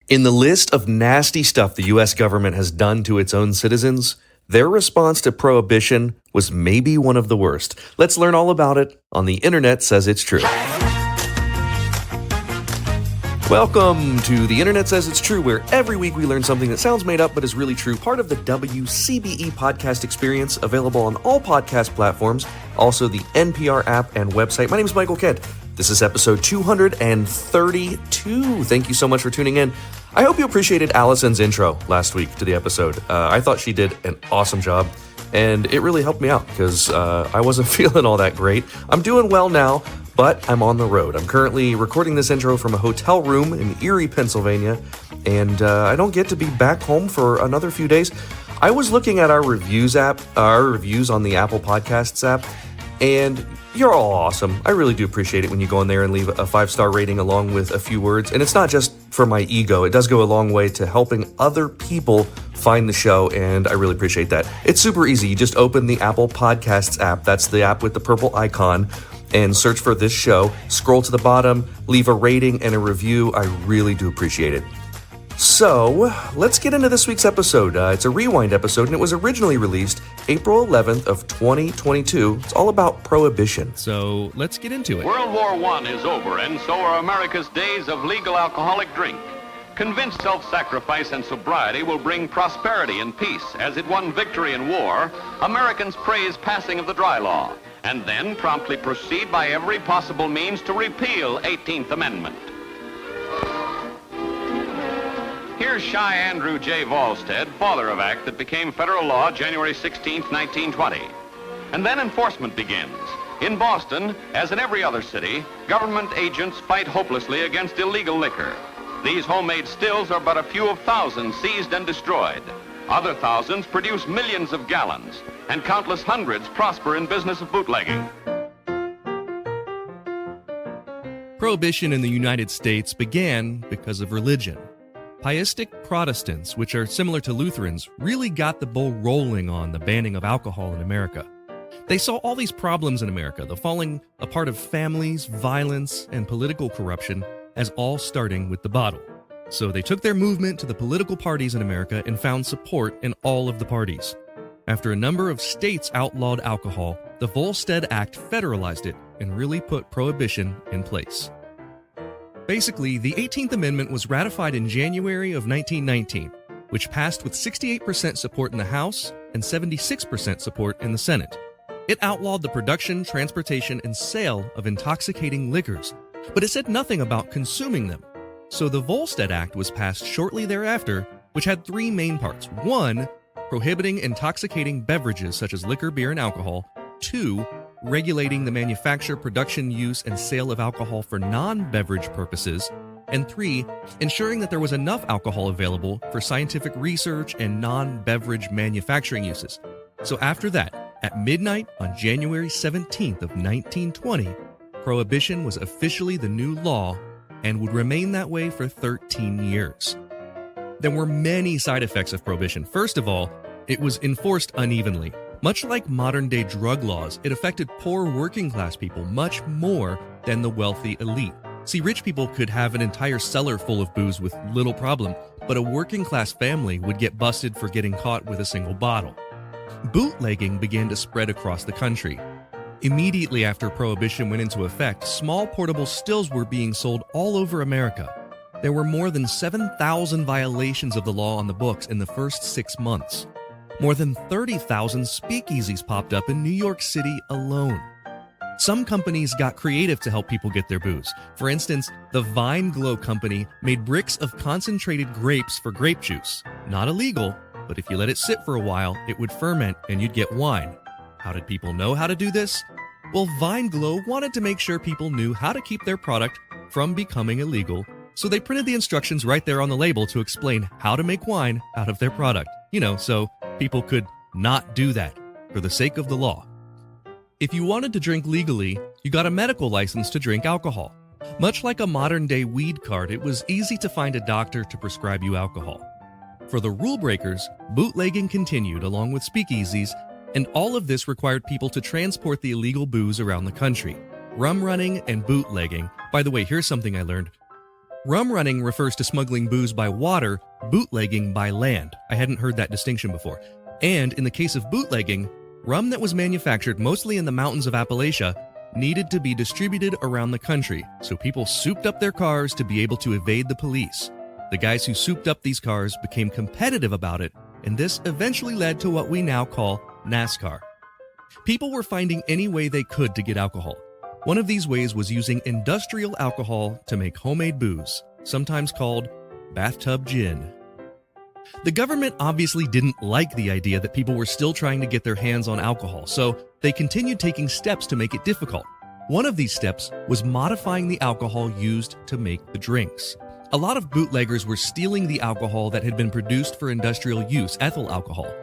In the list of nasty stuff the U.S. government has done to its own citizens, their response to Prohibition was maybe one of the worst. Let's learn all about it on The Internet Says It's True. Welcome to The Internet Says It's True, where every week we learn something that sounds made up but is really true. Part of the WCBE podcast experience, available on all podcast platforms, also the NPR app and website. My name is Michael Kent. This is episode 232. Thank you so much for tuning in. I hope you appreciated Allison's intro last week to the episode. I thought she did an awesome job, and it really helped me out because I wasn't feeling all that great. I'm doing well now, but I'm on the road. I'm currently recording this intro from a hotel room in Erie, Pennsylvania, and I don't get to be back home for another few days. I was looking at our reviews on the Apple Podcasts app, and you're all awesome. I really do appreciate it when you go in there and leave a 5-star rating along with a few words. And it's not just for my ego. It does go a long way to helping other people find the show, and I really appreciate that. It's super easy. You just open the Apple Podcasts app. That's the app with the purple icon, and search for this show. Scroll to the bottom, leave a rating and a review. I really do appreciate it. So, let's get into this week's episode. It's a rewind episode, and it was originally released April 11th of 2022. It's all about Prohibition. So, let's get into it. World War I is over, and so are America's days of legal alcoholic drink. Convinced self-sacrifice and sobriety will bring prosperity and peace. As it won victory in war, Americans praise passing of the dry law, and then promptly proceed by every possible means to repeal 18th Amendment. Here's Shy Andrew J. Volstead, father of act that became federal law January 16, 1920. And then enforcement begins. In Boston, as in every other city, government agents fight hopelessly against illegal liquor. These homemade stills are but a few of thousands seized and destroyed. Other thousands produce millions of gallons, and countless hundreds prosper in business of bootlegging. Prohibition in the United States began because of religion. Pietistic Protestants, which are similar to Lutherans, really got the ball rolling on the banning of alcohol in America. They saw all these problems in America, the falling apart of families, violence, and political corruption, as all starting with the bottle. So they took their movement to the political parties in America and found support in all of the parties. After a number of states outlawed alcohol, the Volstead Act federalized it and really put prohibition in place. Basically, the 18th Amendment was ratified in January of 1919, which passed with 68% support in the House and 76% support in the Senate. It outlawed the production, transportation, and sale of intoxicating liquors, but it said nothing about consuming them. So the Volstead Act was passed shortly thereafter, which had three main parts. 1, prohibiting intoxicating beverages such as liquor, beer, and alcohol. 2, regulating the manufacture, production, use, and sale of alcohol for non-beverage purposes. And 3, ensuring that there was enough alcohol available for scientific research and non-beverage manufacturing uses. So after that, at midnight on January 17th of 1920, Prohibition was officially the new law and would remain that way for 13 years. There were many side effects of Prohibition. First of all, it was enforced unevenly. Much like modern-day drug laws, it affected poor working-class people much more than the wealthy elite. See, rich people could have an entire cellar full of booze with little problem, but a working-class family would get busted for getting caught with a single bottle. Bootlegging began to spread across the country. Immediately after Prohibition went into effect, small portable stills were being sold all over America. There were more than 7,000 violations of the law on the books in the first 6 months. More than 30,000 speakeasies popped up in New York City alone. Some companies got creative to help people get their booze. For instance, the Vine Glow Company made bricks of concentrated grapes for grape juice. Not illegal, but if you let it sit for a while, it would ferment and you'd get wine. How did people know how to do this? Well, Vine Glow wanted to make sure people knew how to keep their product from becoming illegal, so they printed the instructions right there on the label to explain how to make wine out of their product. So people could not do that for the sake of the law. If you wanted to drink legally, you got a medical license to drink alcohol. Much like a modern-day weed card, it was easy to find a doctor to prescribe you alcohol. For the rule breakers, bootlegging continued along with speakeasies, and all of this required people to transport the illegal booze around the country. Rum running and bootlegging. By the way, here's something I learned. Rum running refers to smuggling booze by water, bootlegging by land. I hadn't heard that distinction before. And in the case of bootlegging, rum that was manufactured mostly in the mountains of Appalachia needed to be distributed around the country, so people souped up their cars to be able to evade the police. The guys who souped up these cars became competitive about it, and this eventually led to what we now call NASCAR. People were finding any way they could to get alcohol. One of these ways was using industrial alcohol to make homemade booze, sometimes called bathtub gin. The government obviously didn't like the idea that people were still trying to get their hands on alcohol, so they continued taking steps to make it difficult. One of these steps was modifying the alcohol used to make the drinks. A lot of bootleggers were stealing the alcohol that had been produced for industrial use, ethyl-alcohol.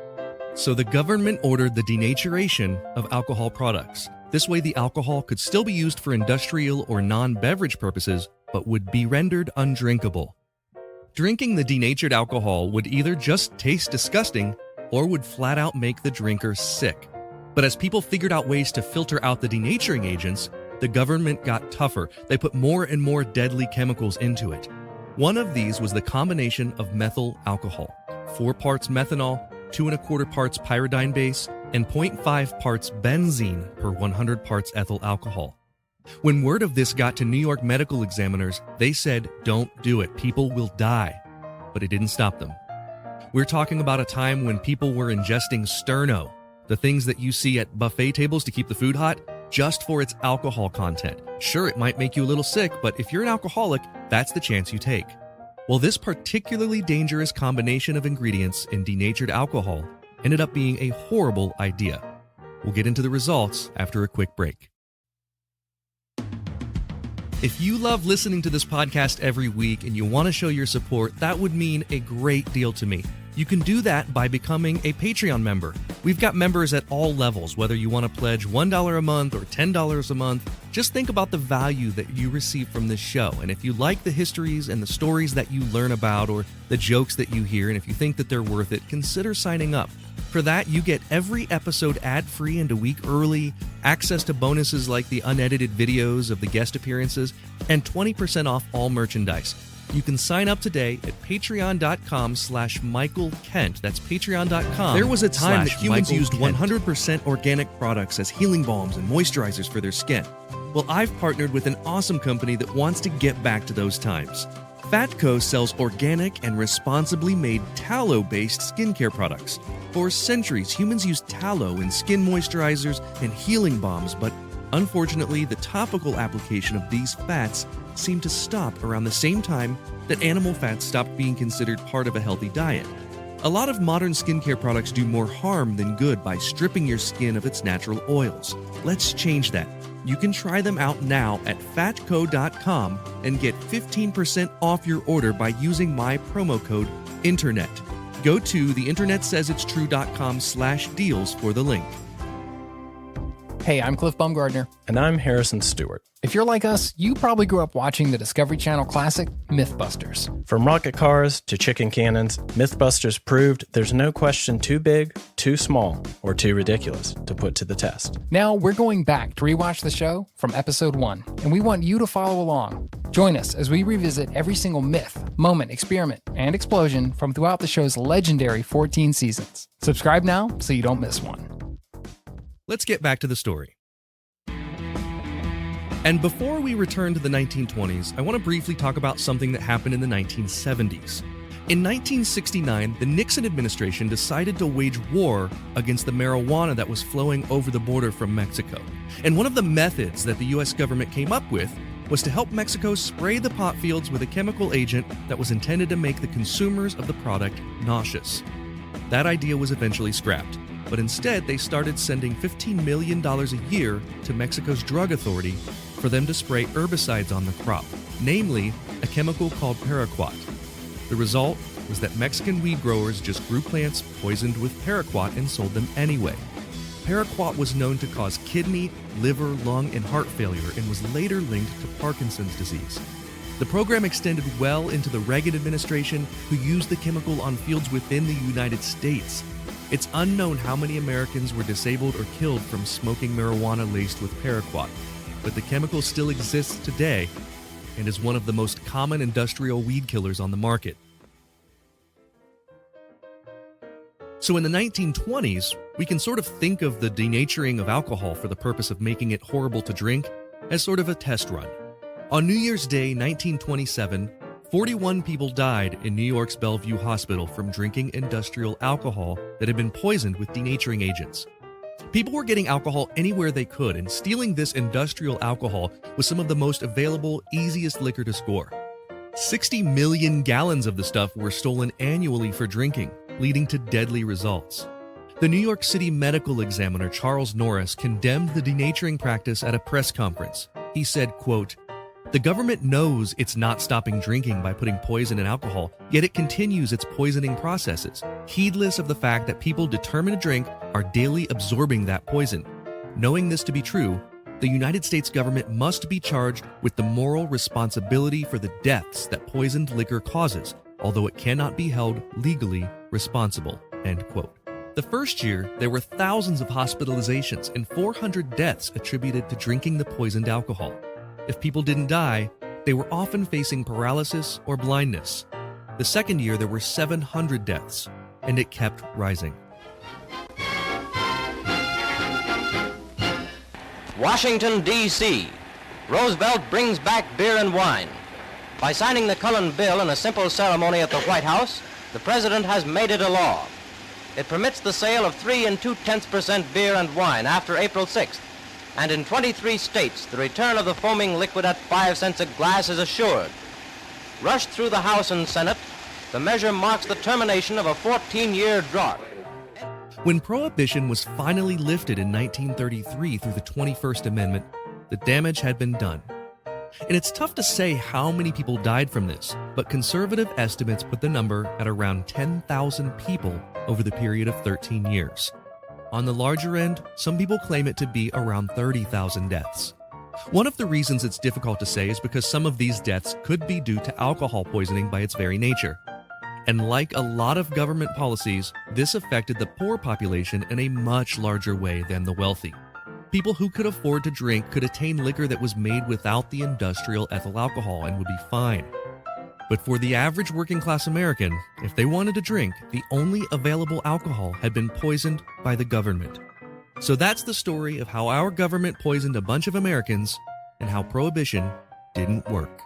So the government ordered the denaturation of alcohol products. This way the alcohol could still be used for industrial or non-beverage purposes, but would be rendered undrinkable. Drinking the denatured alcohol would either just taste disgusting or would flat out make the drinker sick. But as people figured out ways to filter out the denaturing agents, the government got tougher. They put more and more deadly chemicals into it. One of these was the combination of methyl alcohol, 4 parts methanol, 2 1/4 parts pyridine base, and 0.5 parts benzene per 100 parts ethyl alcohol. When word of this got to New York medical examiners, they said, "Don't do it, people will die." But it didn't stop them. We're talking about a time when people were ingesting sterno, the things that you see at buffet tables to keep the food hot, just for its alcohol content. Sure, it might make you a little sick, but if you're an alcoholic, that's the chance you take. Well, this particularly dangerous combination of ingredients in denatured alcohol ended up being a horrible idea. We'll get into the results after a quick break. If you love listening to this podcast every week and you want to show your support, that would mean a great deal to me. You can do that by becoming a Patreon member. We've got members at all levels, whether you want to pledge $1 a month or $10 a month. Just think about the value that you receive from this show. And if you like the histories and the stories that you learn about or the jokes that you hear, and if you think that they're worth it, consider signing up. For that, you get every episode ad-free and a week early, access to bonuses like the unedited videos of the guest appearances, and 20% off all merchandise. You can sign up today at patreon.com/Michael Kent. That's patreon.com. There was a time that humans used 100% organic products as healing balms and moisturizers for their skin. Well, I've partnered with an awesome company that wants to get back to those times. Fatco sells organic and responsibly made tallow-based skincare products. For centuries, humans used tallow in skin moisturizers and healing balms, but unfortunately, the topical application of these fats seemed to stop around the same time that animal fats stopped being considered part of a healthy diet. A lot of modern skincare products do more harm than good by stripping your skin of its natural oils. Let's change that. You can try them out now at fatco.com and get 15% off your order by using my promo code INTERNET. Go to theinternetsaysitstrue.com/deals for the link. Hey, I'm Cliff Baumgardner. And I'm Harrison Stewart. If you're like us, you probably grew up watching the Discovery Channel classic, Mythbusters. From rocket cars to chicken cannons, Mythbusters proved there's no question too big, too small, or too ridiculous to put to the test. Now we're going back to rewatch the show from episode 1, and we want you to follow along. Join us as we revisit every single myth, moment, experiment, and explosion from throughout the show's legendary 14 seasons. Subscribe now so you don't miss one. Let's get back to the story. And before we return to the 1920s, I want to briefly talk about something that happened in the 1970s. In 1969, the Nixon administration decided to wage war against the marijuana that was flowing over the border from Mexico. And one of the methods that the US government came up with was to help Mexico spray the pot fields with a chemical agent that was intended to make the consumers of the product nauseous. That idea was eventually scrapped. But instead, they started sending $15 million a year to Mexico's drug authority for them to spray herbicides on the crop, namely a chemical called paraquat. The result was that Mexican weed growers just grew plants poisoned with paraquat and sold them anyway. Paraquat was known to cause kidney, liver, lung, and heart failure and was later linked to Parkinson's disease. The program extended well into the Reagan administration, who used the chemical on fields within the United States. It's unknown how many Americans were disabled or killed from smoking marijuana laced with paraquat, but the chemical still exists today, and is one of the most common industrial weed killers on the market. So in the 1920s, we can sort of think of the denaturing of alcohol for the purpose of making it horrible to drink as sort of a test run. On New Year's Day, 1927, 41 people died in New York's Bellevue Hospital from drinking industrial alcohol that had been poisoned with denaturing agents. People were getting alcohol anywhere they could, and stealing this industrial alcohol was some of the most available, easiest liquor to score. 60 million gallons of the stuff were stolen annually for drinking, leading to deadly results. The New York City medical examiner Charles Norris condemned the denaturing practice at a press conference. He said, quote, "The government knows it's not stopping drinking by putting poison in alcohol, yet it continues its poisoning processes, heedless of the fact that people determined to drink are daily absorbing that poison. Knowing this to be true, the United States government must be charged with the moral responsibility for the deaths that poisoned liquor causes, although it cannot be held legally responsible." End quote. The first year, there were thousands of hospitalizations and 400 deaths attributed to drinking the poisoned alcohol. If people didn't die, they were often facing paralysis or blindness. The second year, there were 700 deaths, and it kept rising. Washington, D.C. Roosevelt brings back beer and wine. By signing the Cullen Bill in a simple ceremony at the White House, the president has made it a law. It permits the sale of 3 2/10% beer and wine after April 6th. And in 23 states, the return of the foaming liquid at 5 cents a glass is assured. Rushed through the House and Senate, the measure marks the termination of a 14-year drought. When Prohibition was finally lifted in 1933 through the 21st Amendment, the damage had been done. And it's tough to say how many people died from this, but conservative estimates put the number at around 10,000 people over the period of 13 years. On the larger end, some people claim it to be around 30,000 deaths. One of the reasons it's difficult to say is because some of these deaths could be due to alcohol poisoning by its very nature. And like a lot of government policies, this affected the poor population in a much larger way than the wealthy. People who could afford to drink could attain liquor that was made without the industrial ethyl-alcohol and would be fine. But for the average working-class American, if they wanted to drink, the only available alcohol had been poisoned by the government. So that's the story of how our government poisoned a bunch of Americans and how Prohibition didn't work.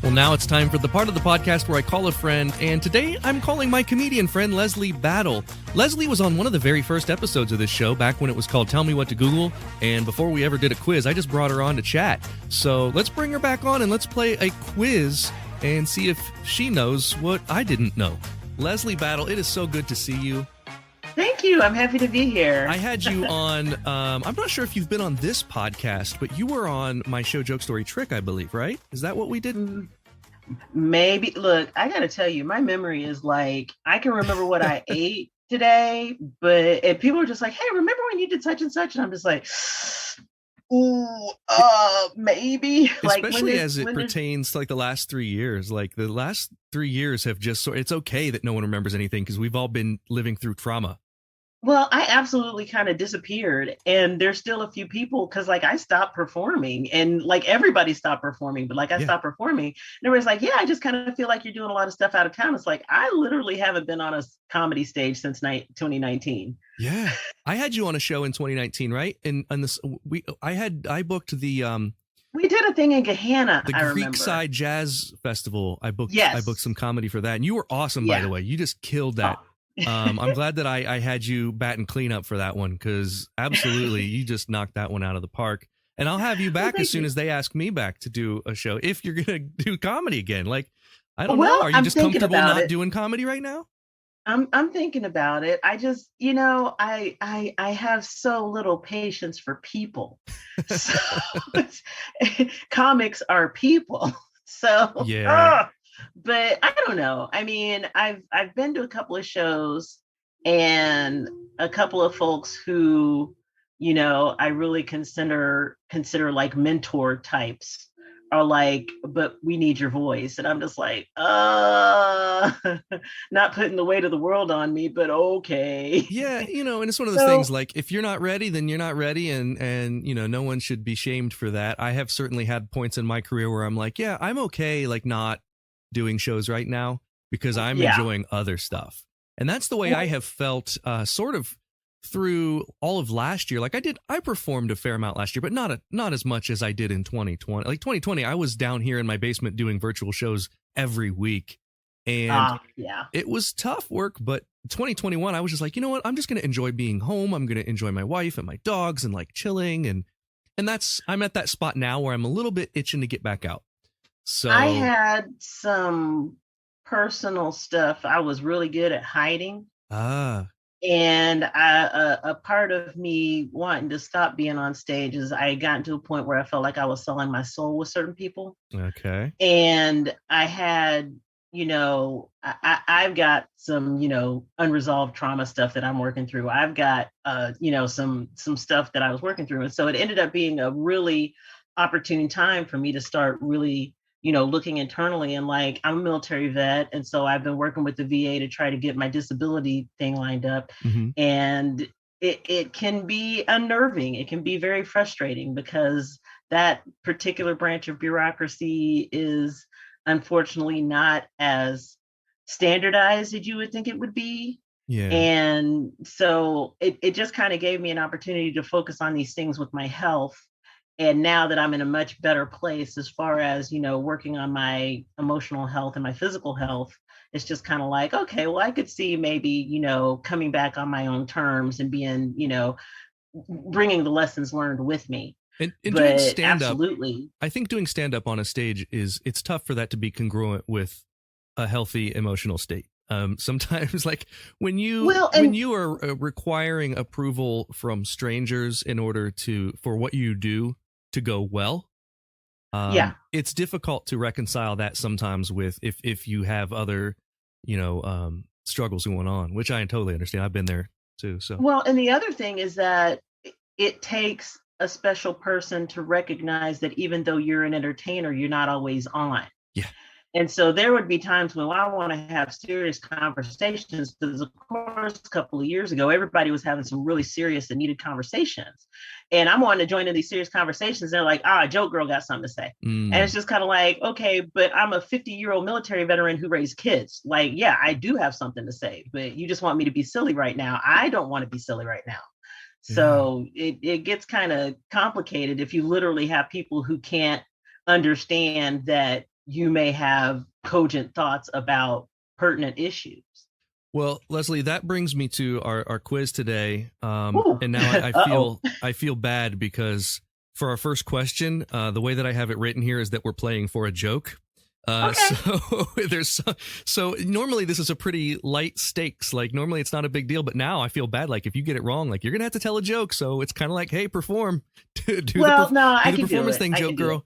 Well, now it's time for the part of the podcast where I call a friend, and today I'm calling my comedian friend Leslie Battle. Leslie was on one of the very first episodes of this show back when it was called Tell Me What to Google, and before we ever did a quiz, I just brought her on to chat. So let's bring her back on and let's play a quiz and see if she knows what I didn't know. Leslie Battle, it is so good to see you. Thank you. I'm happy to be here. I had you on, I'm not sure if you've been on this podcast, but you were on my show Joke Story Trick, I believe, right? Is that what we did? Maybe. Look, I got to tell you, my memory is like, I can remember what I ate today, but if people are just like, hey, remember when you did such and such? And I'm just like, ooh, maybe. Especially as it pertains to like the last 3 years. Like the last 3 years have just, it's okay that no one remembers anything because we've all been living through trauma. Well, I absolutely kind of disappeared, and there's still a few people because like I stopped performing, and like everybody stopped performing, but like I stopped performing, and everybody's like, yeah, I just kind of feel like you're doing a lot of stuff out of town. It's like, I literally haven't been on a comedy stage since 2019. Yeah. I had you on a show in 2019, right? And this, I booked the, we did a thing in Gahanna, the I remember. Creekside Jazz Festival. I booked some comedy for that, and you were awesome, by the way. You just killed that. I'm glad that I had you batting clean up for that one, because absolutely you just knocked that one out of the park. And I'll have you back as soon as they ask me back to do a show, if you're gonna do comedy again. Like, I don't know. Are you just comfortable not doing comedy right now? I'm thinking about it. I just, I have so little patience for people. So comics are people. So yeah. But I don't know. I mean, I've been to a couple of shows, and a couple of folks who, I really consider like mentor types are like, but we need your voice. And I'm just like, not putting the weight of the world on me, but okay. Yeah, and it's one of those things, like, if you're not ready, then you're not ready, and no one should be shamed for that. I have certainly had points in my career where I'm like, yeah, I'm okay, like, not doing shows right now because I'm enjoying other stuff. And that's the way I have felt sort of through all of last year. Like, I performed a fair amount last year, but not as much as I did in 2020. Like 2020, I was down here in my basement doing virtual shows every week. And it was tough work, but 2021, I was just like, you know what? I'm just going to enjoy being home. I'm going to enjoy my wife and my dogs and like chilling. And I'm at that spot now where I'm a little bit itching to get back out. So I had some personal stuff I was really good at hiding. And a part of me wanting to stop being on stage is I had gotten to a point where I felt like I was selling my soul with certain people. Okay. And I had, I've got some, unresolved trauma stuff that I'm working through. I've got, some stuff that I was working through. And so it ended up being a really opportune time for me to start really, looking internally, and like, I'm a military vet. And so I've been working with the VA to try to get my disability thing lined up. Mm-hmm. And it can be unnerving. It can be very frustrating because that particular branch of bureaucracy is unfortunately not as standardized as you would think it would be. Yeah. And so it just kind of gave me an opportunity to focus on these things with my health. And now that I'm in a much better place as far as, working on my emotional health and my physical health, it's just kind of like, okay, well, I could see maybe, coming back on my own terms and being, bringing the lessons learned with me. And doing stand-up, absolutely. I think doing stand-up on a stage it's tough for that to be congruent with a healthy emotional state. Sometimes, like, when you are requiring approval from strangers in order for what you do to go well, it's difficult to reconcile that sometimes with if you have other, struggles going on, which I totally understand. I've been there too. So well, and the other thing is that it takes a special person to recognize that even though you're an entertainer, you're not always on. Yeah. And so there would be times when I want to have serious conversations, because of course, a couple of years ago, everybody was having some really serious and needed conversations. And I'm wanting to join in these serious conversations. They're like, Joke Girl got something to say. And it's just kind of like, okay, but I'm a 50-year-old military veteran who raised kids. Like, yeah, I do have something to say, but you just want me to be silly right now. I don't want to be silly right now. So it gets kind of complicated if you literally have people who can't understand that you may have cogent thoughts about pertinent issues. Well, Leslie, that brings me to our quiz today. And now I feel bad because for our first question, the way that I have it written here is that we're playing for a joke. Okay. So normally this is a pretty light stakes. Like, normally it's not a big deal, but now I feel bad. Like, if you get it wrong, like, you're gonna have to tell a joke. So it's kind of like, hey, perform. do the performance thing, joke girl.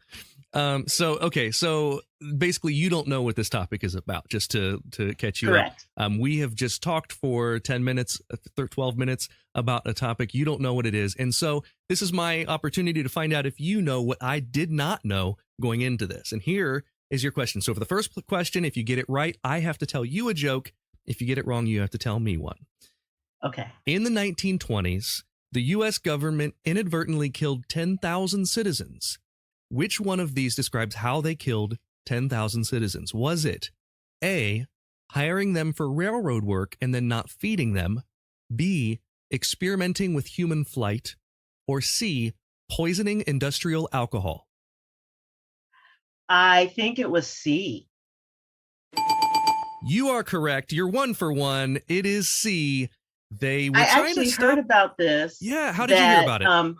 So basically you don't know what this topic is about, just to catch you Correct. up. We have just talked for 10 minutes, 12 minutes about a topic. You don't know what it is. And so this is my opportunity to find out if you know what I did not know going into this. And here is your question. So for the first question, if you get it right, I have to tell you a joke. If you get it wrong, you have to tell me one. Okay. In the 1920s, the U.S. government inadvertently killed 10,000 citizens. Which one of these describes how they killed 10,000 citizens? Was it A, hiring them for railroad work and then not feeding them, B, experimenting with human flight, or C, poisoning industrial alcohol? I think it was C. You are correct. You're 1 for 1. It is C. They were I trying actually to stop. heard about this. Yeah, how did you hear about it?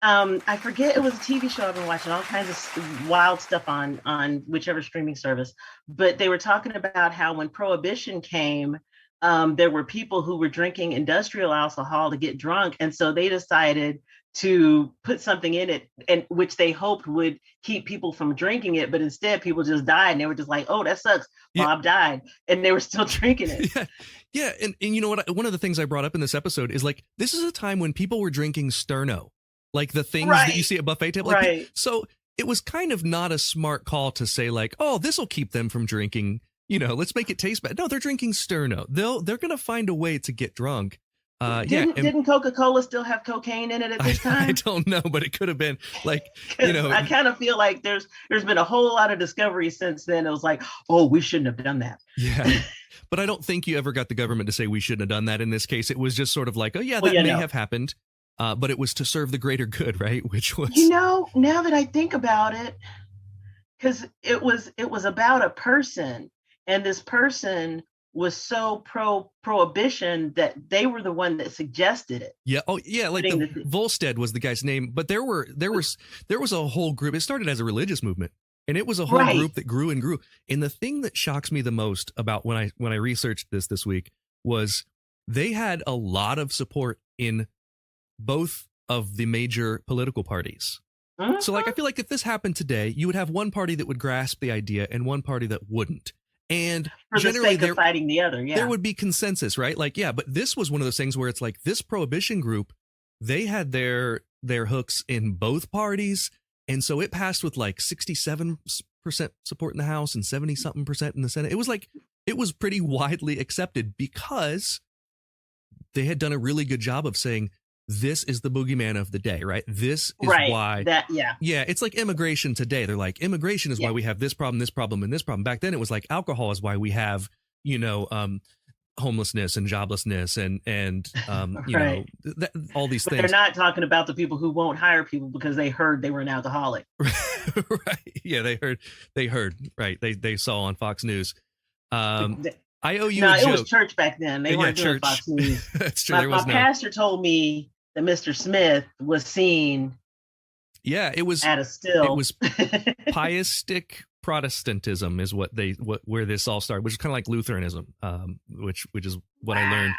I forget, it was a TV show I've been watching, all kinds of wild stuff on whichever streaming service. But they were talking about how when Prohibition came, there were people who were drinking industrial alcohol to get drunk. And so they decided to put something in it, and which they hoped would keep people from drinking it. But instead, people just died. And they were just like, oh, that sucks. Bob died. And they were still drinking it. Yeah. And you know what? One of the things I brought up in this episode is, like, this is a time when people were drinking Sterno. Like the things that you see at buffet table. Like, right. So it was kind of not a smart call to say like, oh, this will keep them from drinking. Let's make it taste bad. No, they're drinking Sterno. They're going to find a way to get drunk. Didn't Coca-Cola still have cocaine in it at this time? I don't know, but it could have been like, I kind of feel like there's been a whole lot of discovery since then. It was like, oh, we shouldn't have done that. Yeah. But I don't think you ever got the government to say we shouldn't have done that in this case. It was just sort of like, oh, yeah, that may have happened. But it was to serve the greater good, right? Which was, now that I think about it, because it was about a person, and this person was so prohibition that they were the one that suggested it. Yeah. Oh, yeah. Like Volstead was the guy's name, but there was a whole group. It started as a religious movement, and it was a whole group that grew and grew. And the thing that shocks me the most about when I researched this week was they had a lot of support in both of the major political parties. Uh-huh. So like, I feel like if this happened today, you would have one party that would grasp the idea and one party that wouldn't. And for the sake of fighting the other, there would be consensus, right? Like, yeah, but this was one of those things where it's like this Prohibition group, they had their hooks in both parties. And so it passed with like 67% support in the House and 70-something% in the Senate. It was like, it was pretty widely accepted because they had done a really good job of saying, this is the boogeyman of the day, right? This is why. Yeah, it's like immigration today. They're like, immigration is why we have this problem, and this problem. Back then, it was like alcohol is why we have, homelessness and joblessness and all these things. They're not talking about the people who won't hire people because they heard they were an alcoholic. Right. Yeah, they heard. Right. They saw on Fox News. I owe you a joke. It was church back then. They weren't doing Fox News. That's true. My pastor told me that Mr. Smith was seen. Yeah, it was at a still. It was pietistic Protestantism is where this all started, which is kind of like Lutheranism, which is what I learned.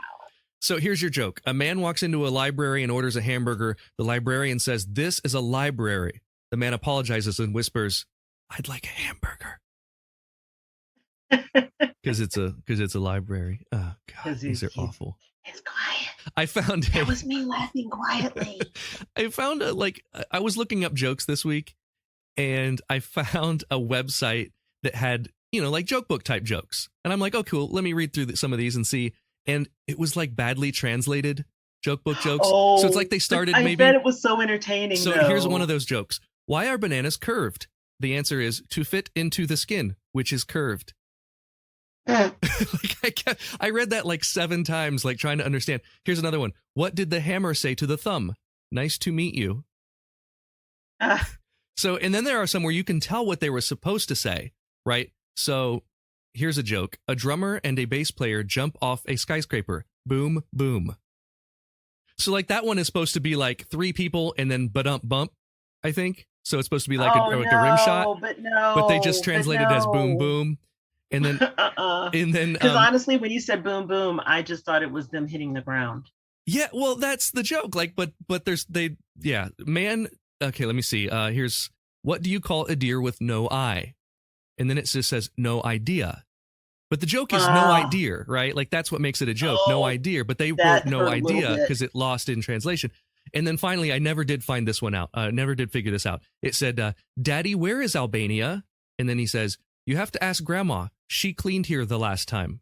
So here's your joke. A man walks into a library and orders a hamburger. The librarian says, "This is a library." The man apologizes and whispers, "I'd like a hamburger." Because it's a library. Oh God, these are awful. It's quiet. I found that was me laughing quietly. I found I was looking up jokes this week, and I found a website that had like joke book type jokes, and I'm like, oh cool, let me read through some of these and see. And it was like badly translated joke book jokes. So it's like they started. I bet it was so entertaining. So here's one of those jokes. Why are bananas curved? The answer is to fit into the skin, which is curved. I read that like 7 times, like trying to understand. Here's another one. What did the hammer say to the thumb? Nice to meet you. So, and then there are some where you can tell what they were supposed to say, right? So here's a joke. A drummer and a bass player jump off a skyscraper. Boom, boom. So like that one is supposed to be like 3 people and then ba-dump bump, I think. So it's supposed to be like a rim shot. But they just translated as boom, boom. And then, because honestly, when you said boom, boom, I just thought it was them hitting the ground. Yeah, well, that's the joke. Like, but man. Okay, let me see. Here's what do you call a deer with no eye? And then it just says no idea. But the joke is no idea, right? Like that's what makes it a joke. No idea. But they wrote no idea because it lost in translation. And then finally, I never did find this one out. Never did figure this out. It said, "Daddy, where is Albania?" And then he says, "You have to ask Grandma. She cleaned here the last time."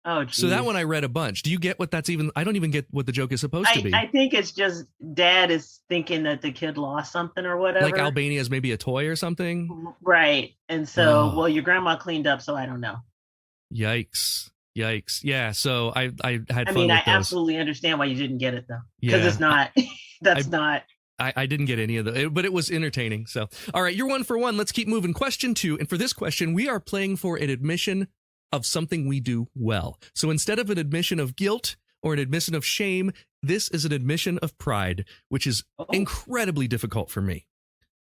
Oh, geez. So that one I read a bunch. Do you get what that's even? I don't even get what the joke is supposed to be. I think it's just Dad is thinking that the kid lost something or whatever. Like Albania is maybe a toy or something. Right. And so, well, your grandma cleaned up, so I don't know. Yikes. Yeah. So I had fun with I those. absolutely understand why you didn't get it though. Because it's not, not. I didn't get any of it, but it was entertaining. So, all right, you're 1 for 1. Let's keep moving. Question 2. And for this question, we are playing for an admission of something we do well. So instead of an admission of guilt or an admission of shame, this is an admission of pride, which is incredibly difficult for me.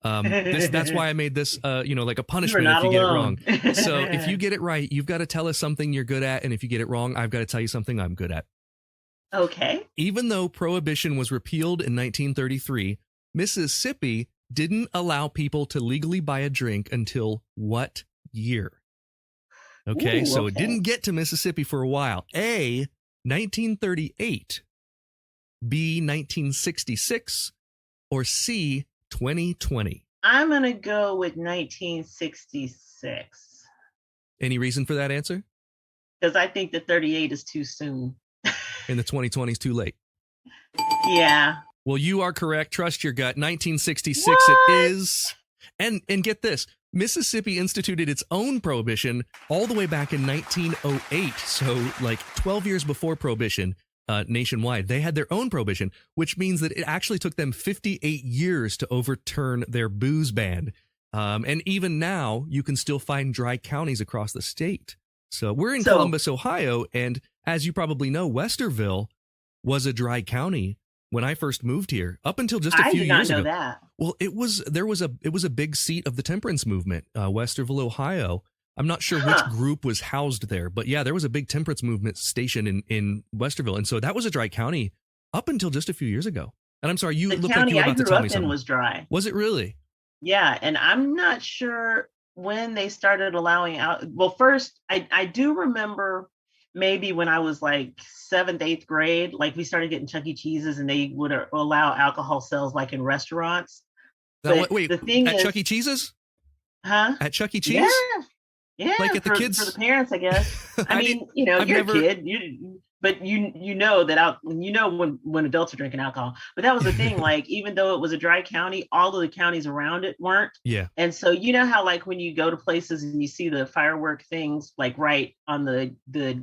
That's why I made this, like a punishment if you get it wrong. So if you get it right, you've got to tell us something you're good at. And if you get it wrong, I've got to tell you something I'm good at. Okay. Even though Prohibition was repealed in 1933, Mississippi didn't allow people to legally buy a drink until what year? Okay, so it didn't get to Mississippi for a while. A, 1938, B, 1966, or C, 2020? I'm going to go with 1966. Any reason for that answer? Because I think the 38 is too soon. And the 2020 is too late. Yeah. Well, you are correct. Trust your gut. 1966 What? it is. And get this. Mississippi instituted its own prohibition all the way back in 1908. So like 12 years before prohibition nationwide, they had their own prohibition, which means that it actually took them 58 years to overturn their booze ban. And even now, you can still find dry counties across the state. So we're in Columbus, Ohio. And as you probably know, Westerville was a dry county when I first moved here, up until just a few years ago. I did not know that. Well, it was a big seat of the temperance movement, Westerville, Ohio. I'm not sure which group was housed there, but yeah, there was a big temperance movement station in Westerville, and so that was a dry county up until just a few years ago. And I'm sorry, you looked like you were about to tell me something. The county I grew up in was dry. Was it really? Yeah, and I'm not sure when they started allowing out. Well, first, I do remember maybe when I was like 7th, 8th grade, like we started getting Chuck E. Cheese's, and they would allow alcohol sales like in restaurants. Wait, the thing at is, Chuck E. Cheese's? Huh? At Chuck E. Cheese? Yeah. Yeah, like at the kids, for the parents, I guess. I mean, you're a kid, but you know that when adults are drinking alcohol. But that was the thing. Like, even though it was a dry county, all of the counties around it weren't. Yeah. And so you know how like when you go to places and you see the firework things like right on the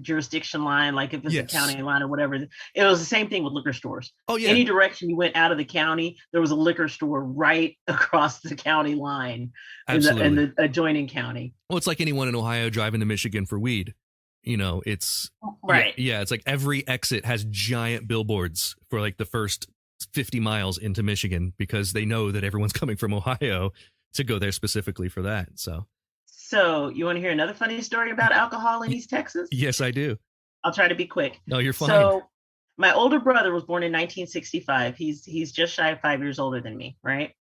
jurisdiction line, like if it's a county line or whatever, it was the same thing with liquor stores. Oh yeah. Any direction you went out of the county, there was a liquor store right across the county line in the adjoining county. Well, it's like anyone in Ohio driving to Michigan for weed. It's right. Yeah, it's like every exit has giant billboards for like the first 50 miles into Michigan because they know that everyone's coming from Ohio to go there specifically for that. So you want to hear another funny story about alcohol in East Texas? Yes, I do. I'll try to be quick. No, you're fine. So my older brother was born in 1965. He's just shy of 5 years older than me, right?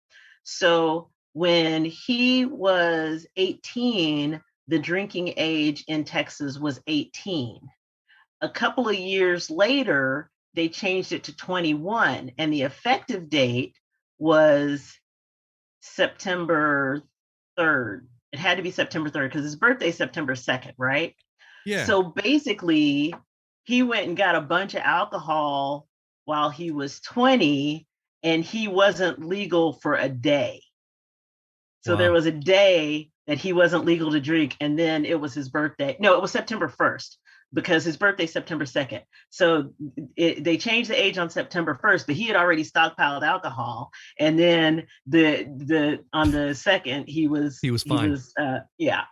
So when he was 18, the drinking age in Texas was 18. A couple of years later, they changed it to 21, and the effective date was September 3rd. It had to be September 3rd because his birthday is September 2nd, right? Yeah. So basically, he went and got a bunch of alcohol while he was 20, and he wasn't legal for a day. So there was a day that he wasn't legal to drink, and then it was his birthday. No, it was September 1st because his birthday's September 2nd. So they changed the age on September 1st, but he had already stockpiled alcohol. And then on the 2nd, he was fine. Yeah.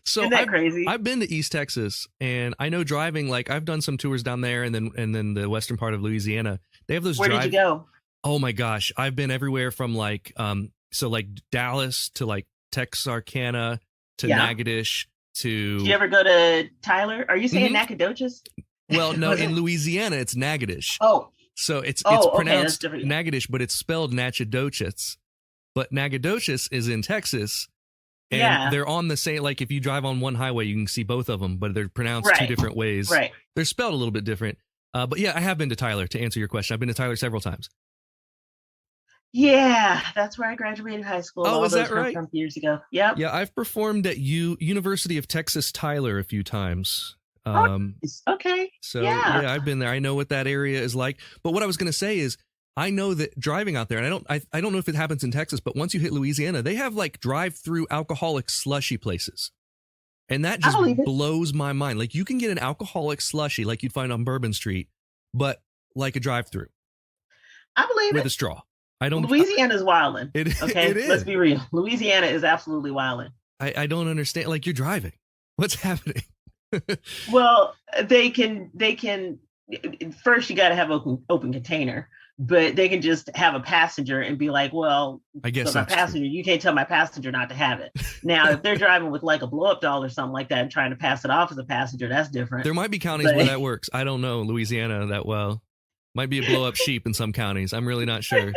So isn't that crazy? I've been to East Texas, and I know driving. Like I've done some tours down there, and then the western part of Louisiana. They have those. Where did you go? Oh my gosh, I've been everywhere from like like Dallas to like Texarkana to Natchitoches to. Did you ever go to Tyler? Are you saying Nacogdoches? Well, no, in Louisiana it's Natchitoches. Oh, so it's okay, pronounced Natchitoches, but it's spelled Natchitoches. But Nacogdoches is in Texas, and they're on the same. Like if you drive on one highway, you can see both of them, but they're pronounced two different ways. Right. They're spelled a little bit different. But yeah, I have been to Tyler. To answer your question, I've been to Tyler several times. Yeah, that's where I graduated high school. Oh, is that right? Some years ago. Yep. Yeah, I've performed at University of Texas Tyler a few times. Okay. So yeah, I've been there. I know what that area is like. But what I was going to say is, I know that driving out there, and I don't know if it happens in Texas, but once you hit Louisiana, they have like drive-through alcoholic slushy places. And that just blows my mind. Like you can get an alcoholic slushy like you'd find on Bourbon Street, but like a drive-through. I believe with it. a straw. Louisiana's wildin'. Okay, it is. Let's be real. Louisiana is absolutely wildin'. I don't understand. Like you're driving. What's happening? Well, they can. First, you got to have open container, but they can just have a passenger and be like, "Well, I guess so my passenger, you can't tell my passenger not to have it." Now, if they're driving with like a blow-up doll or something like that and trying to pass it off as a passenger, that's different. There might be counties where that works. I don't know Louisiana that well. Might be a blow-up sheep in some counties. I'm really not sure.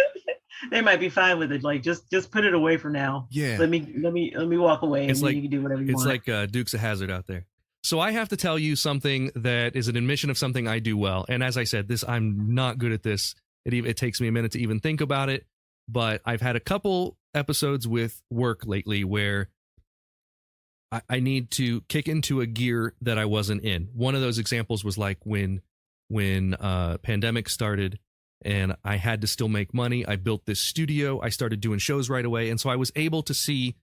They might be fine with it. Like just put it away for now. Yeah. Let me walk away. It's and you can do whatever you want. It's like Dukes of Hazzard out there. So I have to tell you something that is an admission of something I do well. And as I said, I'm not good at this. It takes me a minute to even think about it. but I've had a couple episodes with work lately where I need to kick into a gear that I wasn't in. One of those examples was like when pandemic started and I had to still make money. I built this studio. I started doing shows right away. And so I was able to see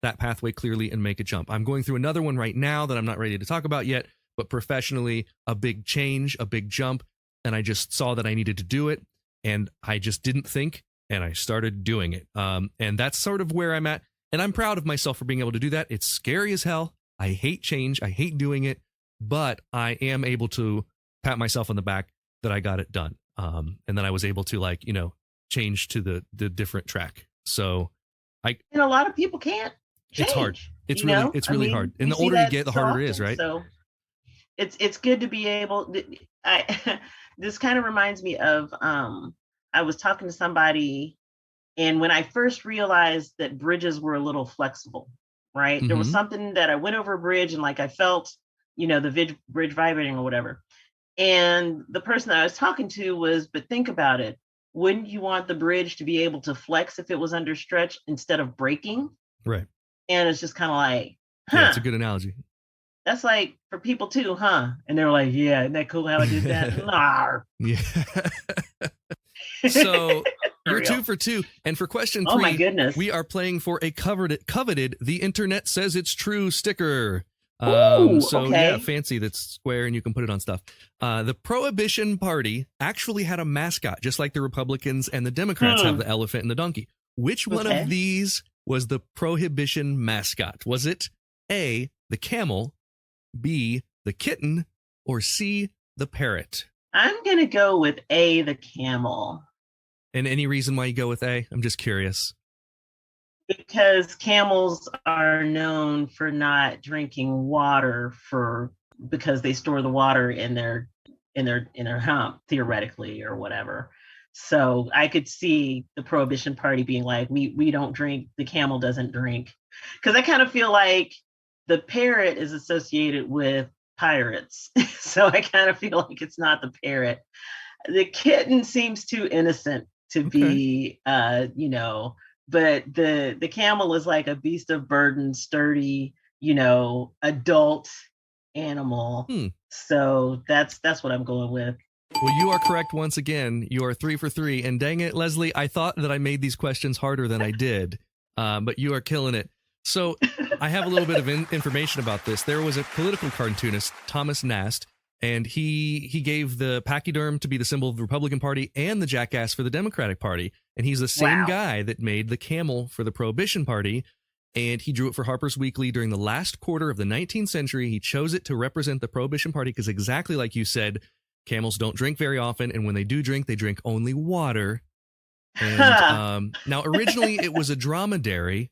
that pathway clearly and make a jump. I'm going through another one right now that I'm not ready to talk about yet, but professionally, a big change, a big jump. And I just saw that I needed to do it. And I just didn't think, and I started doing it. And that's sort of where I'm at. And I'm proud of myself for being able to do that. It's scary as hell. I hate change. I hate doing it. But I am able to pat myself on the back that I got it done. And then I was able to, like, you know, change to the different track. So and a lot of people can't change. It's hard. It's really hard. And the older you get, the harder it is, right? So it's good to be able. This kind of reminds me of I was talking to somebody, and when I first realized that bridges were a little flexible, right? There was something that I went over a bridge and like I felt, you know, the bridge vibrating or whatever. And the person that I was talking to was, but think about it. Wouldn't you want the bridge to be able to flex if it was under stretch instead of breaking? Right. And it's just kind of like, yeah, that's a good analogy. That's like for people too, huh? And they were like, yeah, isn't that cool how I did that? Nah. Yeah. So you're 2 for 2. And for question 3, oh my goodness, we are playing for a coveted The Internet Says It's True sticker. Ooh, so okay. yeah, fancy, that's square and you can put it on stuff. The Prohibition Party actually had a mascot, just like the Republicans and the Democrats have the elephant and the donkey. Which one of these was the Prohibition mascot? Was it A, the camel, B, the kitten, or C, the parrot? I'm going to go with A, the camel. And any reason why you go with A? I'm just curious. Because camels are known for not drinking water because they store the water in their hump, theoretically, or whatever. So I could see the Prohibition Party being like, we don't drink, the camel doesn't drink. Because I kind of feel like the parrot is associated with pirates. So I kind of feel like it's not the parrot. The kitten seems too innocent to be, you know, but the camel is like a beast of burden, sturdy, you know, adult animal. So that's what I'm going with. Well, you are correct once again. You are 3 for 3. And dang it, Leslie, I thought that I made these questions harder than I did, but you are killing it. So I have a little bit of information about this. There was a political cartoonist, Thomas Nast, and he gave the pachyderm to be the symbol of the Republican Party and the jackass for the Democratic Party. And he's the same guy that made the camel for the Prohibition Party. And he drew it for Harper's Weekly during the last quarter of the 19th century. He chose it to represent the Prohibition Party because, exactly like you said, camels don't drink very often. And when they do drink, they drink only water. And now, originally, it was a dromedary.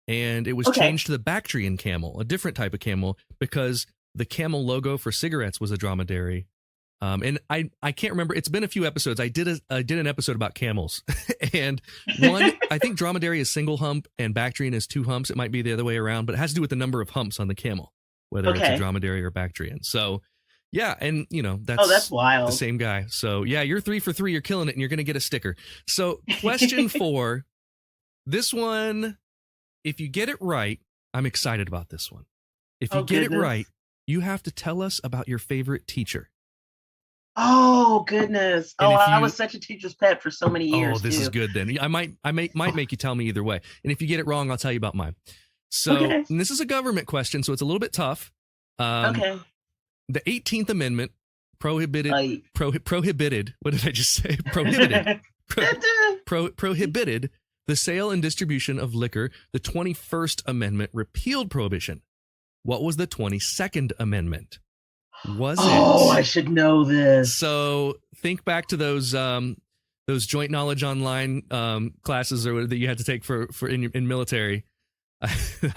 And it was changed to the Bactrian camel, a different type of camel, because the camel logo for cigarettes was a dromedary. And I can't remember. It's been a few episodes. I did an episode about camels. And one, I think dromedary is single hump and Bactrian is 2 humps. It might be the other way around, but it has to do with the number of humps on the camel, whether it's a dromedary or Bactrian. So, yeah. And, you know, that's wild. The same guy. So, yeah, you're 3 for 3. You're killing it and you're going to get a sticker. So, question 4, this one, if you get it right, I'm excited about this one. If you get it right, you have to tell us about your favorite teacher. Oh, goodness. I was such a teacher's pet for so many years. Oh, this is good then. I might make you tell me either way. And if you get it wrong, I'll tell you about mine. So, and this is a government question, so it's a little bit tough. The 18th Amendment prohibited, what did I just say? Prohibited the sale and distribution of liquor. The 21st Amendment repealed prohibition. What was the 22nd Amendment? Was it? Oh, I should know this. So think back to those joint knowledge online classes or that you had to take for in military.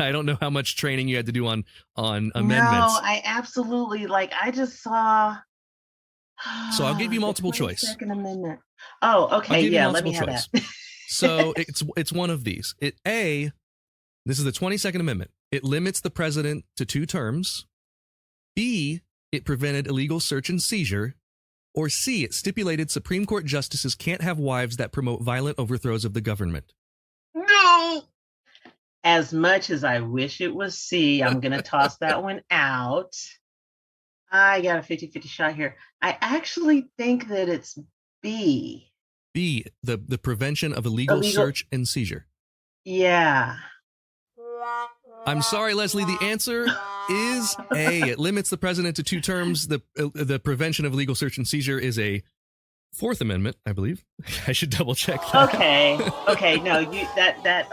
I don't know how much training you had to do on amendments. No, I absolutely I just saw. So I'll give you multiple choice. Second Amendment. Oh, okay, yeah. Let me have that. So it's one of these. This is the 22nd Amendment. It limits the president to 2 terms. B, it prevented illegal search and seizure. Or C, it stipulated Supreme Court justices can't have wives that promote violent overthrows of the government. No. As much as I wish it was C, I'm going to toss that one out. I got a 50-50 shot here. I actually think that it's B. B, the prevention of illegal search and seizure. Yeah. I'm sorry, Leslie. The answer is A. It limits the president to 2 terms. The prevention of illegal search and seizure is a Fourth Amendment, I believe. I should double check that. Okay. No,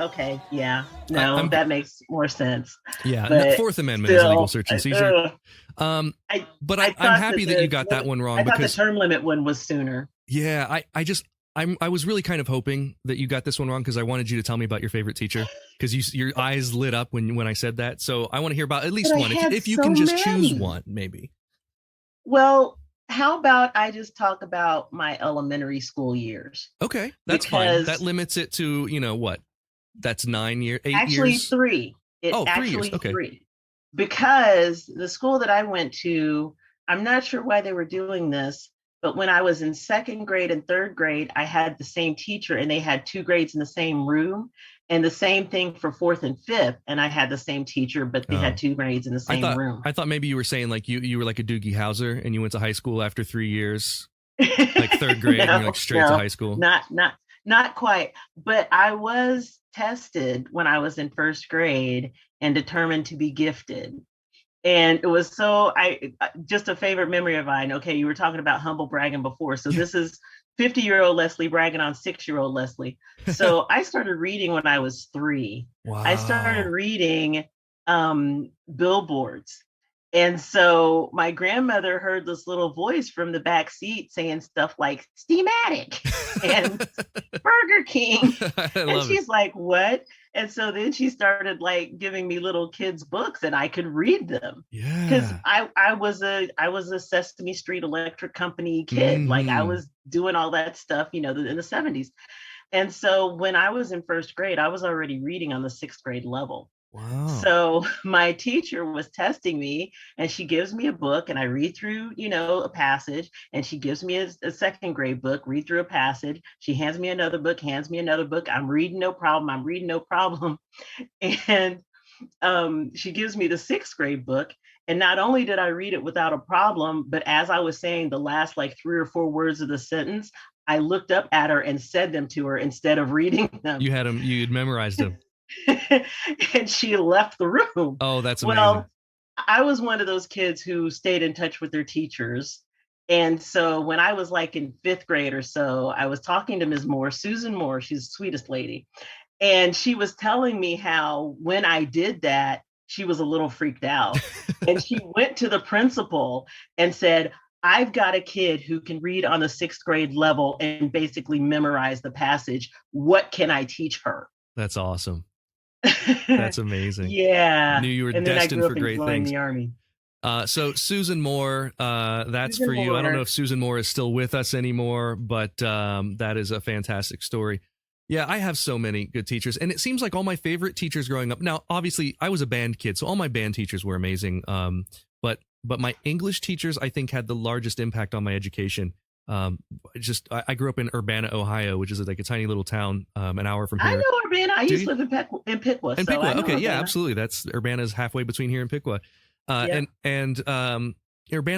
okay. Yeah. No, that makes more sense. Yeah. The Fourth Amendment is illegal search and seizure. I'm happy that you got that one wrong. I thought the term limit one was sooner. Yeah. I was really kind of hoping that you got this one wrong because I wanted you to tell me about your favorite teacher because your eyes lit up when I said that. So I want to hear about at least one. If you can just choose one, maybe. Well, how about I just talk about my elementary school years? Okay, that's fine. That limits it to, what? That's 9 years, 8 years? Actually, 3. 3 years. Okay. 3. Because the school that I went to, I'm not sure why they were doing this, but when I was in 2nd grade and 3rd grade, I had the same teacher and they had 2 grades in the same room. And the same thing for 4th and 5th. And I had the same teacher, but they had 2 grades in the same room. I thought maybe you were saying like you were like a Doogie Howser and you went to high school after 3 years, like 3rd grade, and you're like straight to high school. Not quite. But I was tested when I was in 1st grade and determined to be gifted. And it was just a favorite memory of mine. Okay, you were talking about humble bragging before. So this is 50-year-old Leslie bragging on 6-year-old Leslie. So I started reading when I was 3. Wow. I started reading billboards. And so my grandmother heard this little voice from the back seat saying stuff like Steamatic and Burger King. And she's like, what? And so then she started like giving me little kids' books and I could read them. Yeah. Because I was a Sesame Street Electric Company kid. Mm-hmm. Like I was doing all that stuff, in the 70s. And so when I was in 1st grade, I was already reading on the 6th grade level. Wow. So my teacher was testing me and she gives me a book and I read through, a passage, and she gives me a 2nd grade book, read through a passage. She hands me another book. I'm reading no problem. And she gives me the 6th grade book. And not only did I read it without a problem, but as I was saying the last like 3 or 4 words of the sentence, I looked up at her and said them to her instead of reading them. You'd memorized them. And she left the room. Oh, that's amazing. Well, I was one of those kids who stayed in touch with their teachers. And so when I was like in 5th grade or so, I was talking to Ms. Moore, Susan Moore, she's the sweetest lady. And she was telling me how when I did that, she was a little freaked out. And she went to the principal and said, I've got a kid who can read on the 6th grade level and basically memorize the passage. What can I teach her? That's awesome. That's amazing. Yeah. Knew you were destined for great things. The Army. So Susan Moore, that's Susan for you. Moore. I don't know if Susan Moore is still with us anymore, but that is a fantastic story. Yeah, I have so many good teachers, and it seems like all my favorite teachers growing up. Now, obviously, I was a band kid, so all my band teachers were amazing. But my English teachers, I think, had the largest impact on my education. I grew up in Urbana, Ohio, which is like a tiny little town an hour from here. I know Urbana. I used to live in Piqua. In Piqua. Okay, Urbana. Yeah, absolutely. Urbana is halfway between here and Piqua. Urbana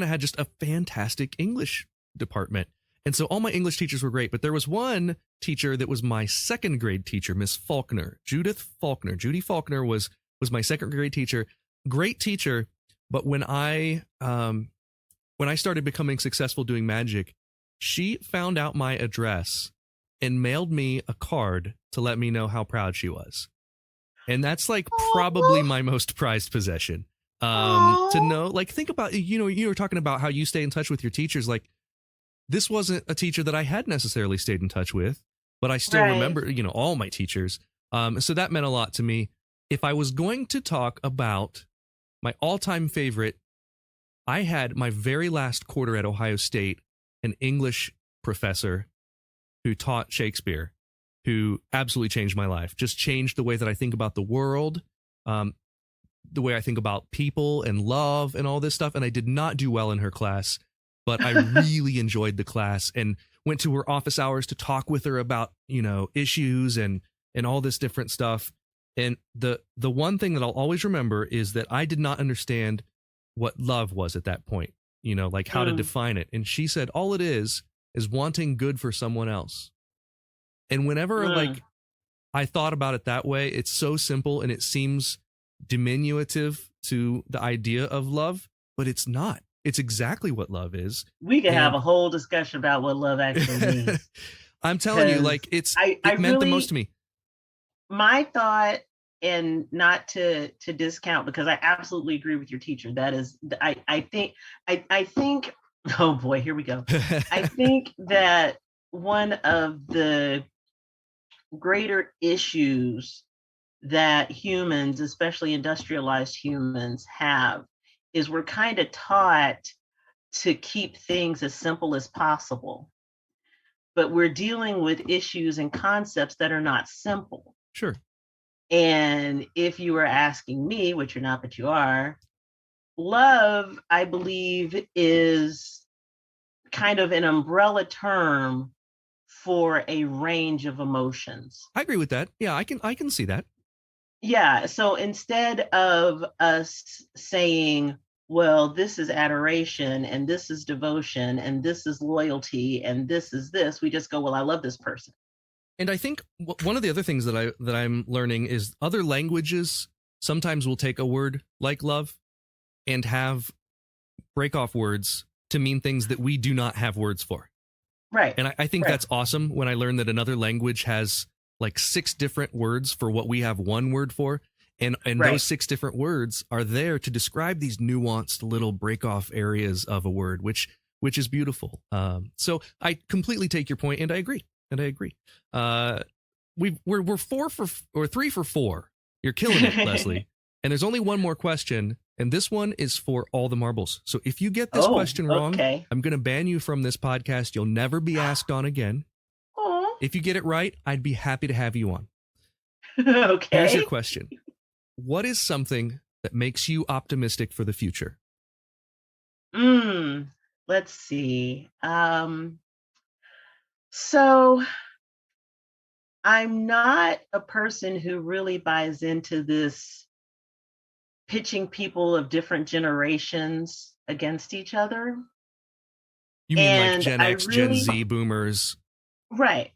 had just a fantastic English department. And so all my English teachers were great, but there was one teacher that was my 2nd grade teacher, Miss Faulkner, Judy Faulkner was my 2nd grade teacher. Great teacher. But when I started becoming successful doing magic, she found out my address and mailed me a card to let me know how proud she was. And that's like probably my most prized possession. To know, like, think about, you were talking about how you stay in touch with your teachers. Like, this wasn't a teacher that I had necessarily stayed in touch with, but I still remember, all my teachers. So that meant a lot to me. If I was going to talk about my all-time favorite, I had my very last quarter at Ohio State, an English professor who taught Shakespeare, who absolutely changed my life, just changed the way that I think about the world, the way I think about people and love and all this stuff. And I did not do well in her class. but I really enjoyed the class and went to her office hours to talk with her about, issues and all this different stuff. And the one thing that I'll always remember is that I did not understand what love was at that point, like how to define it. And she said, all it is wanting good for someone else. And whenever like I thought about it that way, it's so simple and it seems diminutive to the idea of love, but it's not. It's exactly what love is. We could have a whole discussion about what love actually means. I'm telling you, like it meant really, the most to me. My thought, and not to discount, because I absolutely agree with your teacher. That is, I think, oh boy, here we go. I think that one of the greater issues that humans, especially industrialized humans, have is we're kind of taught to keep things as simple as possible, but we're dealing with issues and concepts that are not simple. Sure. And if you were asking me, which you're not, but you are, love, I believe, is kind of an umbrella term for a range of emotions. I agree with that. Yeah, I can see that. Yeah. So instead of us saying, well, this is adoration and this is devotion and this is loyalty and this is this, we just go, well, I love this person. And I think one of the other things that I'm learning is other languages sometimes will take a word like love and have break off words to mean things that we do not have words for. Right. And I think that's awesome when I learned that another language has like 6 different words for what we have one word for. And those 6 different words are there to describe these nuanced little break off areas of a word, which is beautiful. So I completely take your point and I agree. We're 3 for 4. You're killing it, Leslie. And there's only one more question, and this one is for all the marbles. So if you get this question wrong, I'm going to ban you from this podcast. You'll never be asked on again. If you get it right, I'd be happy to have you on. Okay. Here's your question. What is something that makes you optimistic for the future? Let's see. So I'm not a person who really buys into this pitching people of different generations against each other. You mean like Gen X, Gen Z, boomers? Right.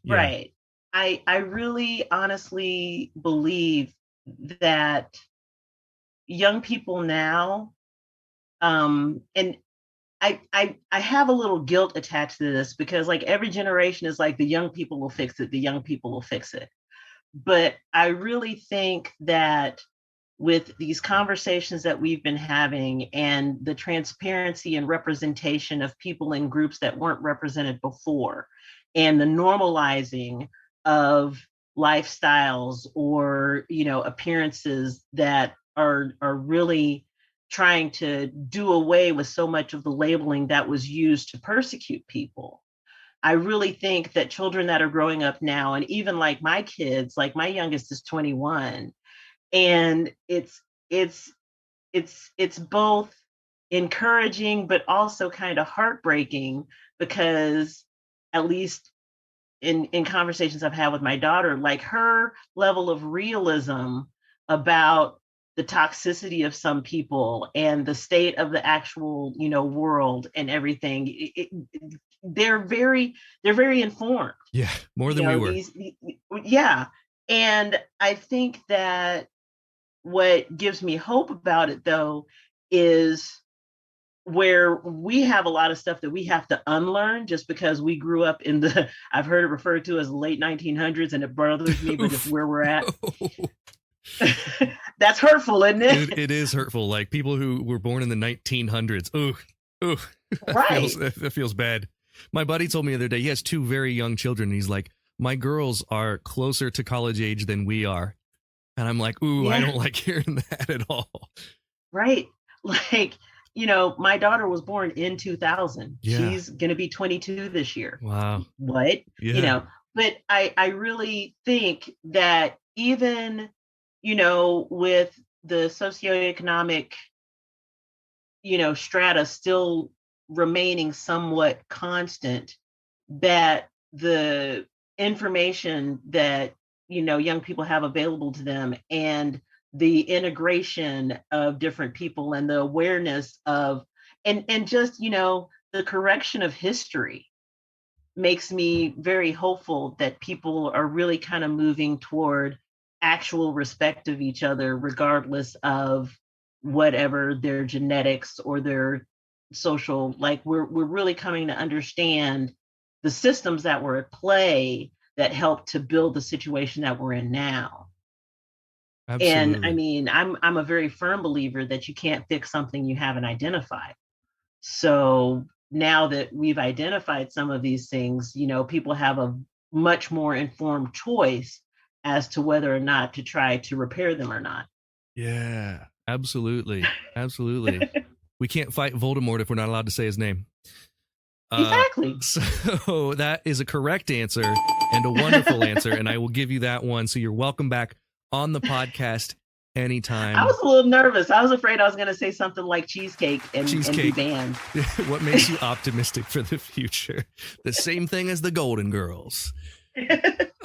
I really honestly believe that young people now, and I have a little guilt attached to this because like every generation is like the young people will fix it. The young people will fix it. But I really think that with these conversations that we've been having and the transparency and representation of people in groups that weren't represented before, and the normalizing of lifestyles or, appearances that are really trying to do away with so much of the labeling that was used to persecute people. I really think that children that are growing up now, and even like my kids, like my youngest is 21, and it's both encouraging but also kind of heartbreaking, because at least in conversations I've had with my daughter, like her level of realism about the toxicity of some people and the state of the actual, world and everything, they're very informed. Yeah, more than we were. Yeah. And I think that what gives me hope about it, though, is where we have a lot of stuff that we have to unlearn just because we grew up in I've heard it referred to as the late 1900s, and it bothers me, but it's where we're at. That's hurtful, isn't it? It is hurtful. Like people who were born in the 1900s. Ooh, right. That feels bad. My buddy told me the other day, he has 2 very young children. And he's like, my girls are closer to college age than we are. And I'm like, ooh, I don't like hearing that at all. Right. Like, my daughter was born in 2000. Yeah. She's going to be 22 this year. Wow. What? Yeah. But I really think that even, with the socioeconomic, strata still remaining somewhat constant, that the information that, young people have available to them, and the integration of different people, and the awareness of, and just, the correction of history makes me very hopeful that people are really kind of moving toward actual respect of each other, regardless of whatever their genetics or their social, like we're really coming to understand the systems that were at play that helped to build the situation that we're in now. Absolutely. And I mean, I'm a very firm believer that you can't fix something you haven't identified. So now that we've identified some of these things, people have a much more informed choice as to whether or not to try to repair them or not. Yeah, absolutely. Absolutely. We can't fight Voldemort if we're not allowed to say his name. Exactly. So that is a correct answer and a wonderful answer. And I will give you that one. So you're welcome back on the podcast anytime. I was a little nervous. I was afraid I was going to say something like cheesecake and be banned. What makes you optimistic for the future? The same thing as the Golden Girls.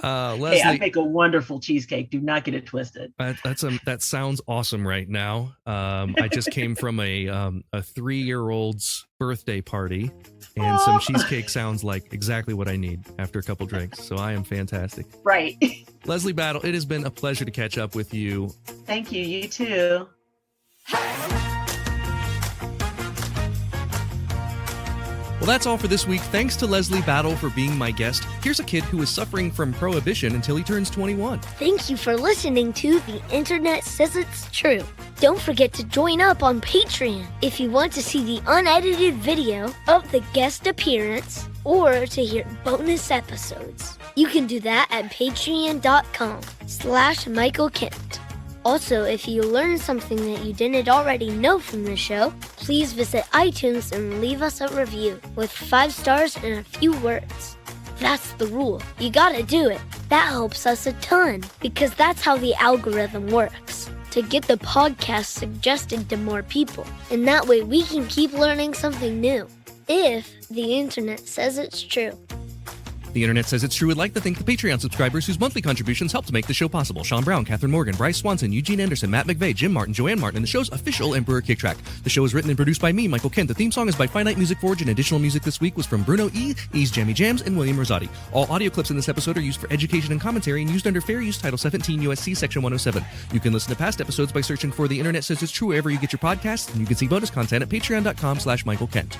Leslie, hey, I make a wonderful cheesecake. Do not get it twisted. That sounds awesome right now. I just came from a 3-year-old's birthday party, and some cheesecake sounds like exactly what I need after a couple drinks. So I am fantastic. Right. Leslie Battle, it has been a pleasure to catch up with you. Thank you. You too. Well, that's all for this week. Thanks to Leslie Battle for being my guest. Here's a kid who is suffering from prohibition until he turns 21. Thank you for listening to The Internet Says It's True. Don't forget to join up on Patreon if you want to see the unedited video of the guest appearance or to hear bonus episodes. You can do that at patreon.com/Michael Kent. Also, if you learned something that you didn't already know from the show, please visit iTunes and leave us a review with 5 stars and a few words. That's the rule. You gotta do it. That helps us a ton, because that's how the algorithm works, to get the podcast suggested to more people. And that way we can keep learning something new, if the internet says it's true. The Internet Says It's True would like to thank the Patreon subscribers whose monthly contributions help to make the show possible. Sean Brown, Catherine Morgan, Bryce Swanson, Eugene Anderson, Matt McVeigh, Jim Martin, Joanne Martin, and the show's official Emperor Kick Track. The show is written and produced by me, Michael Kent. The theme song is by Finite Music Forge, and additional music this week was from Bruno E., E's Jammy Jams, and William Rosati. All audio clips in this episode are used for education and commentary and used under Fair Use Title 17 U.S.C. Section 107. You can listen to past episodes by searching for The Internet Says It's True wherever you get your podcasts, and you can see bonus content at patreon.com/Michael Kent.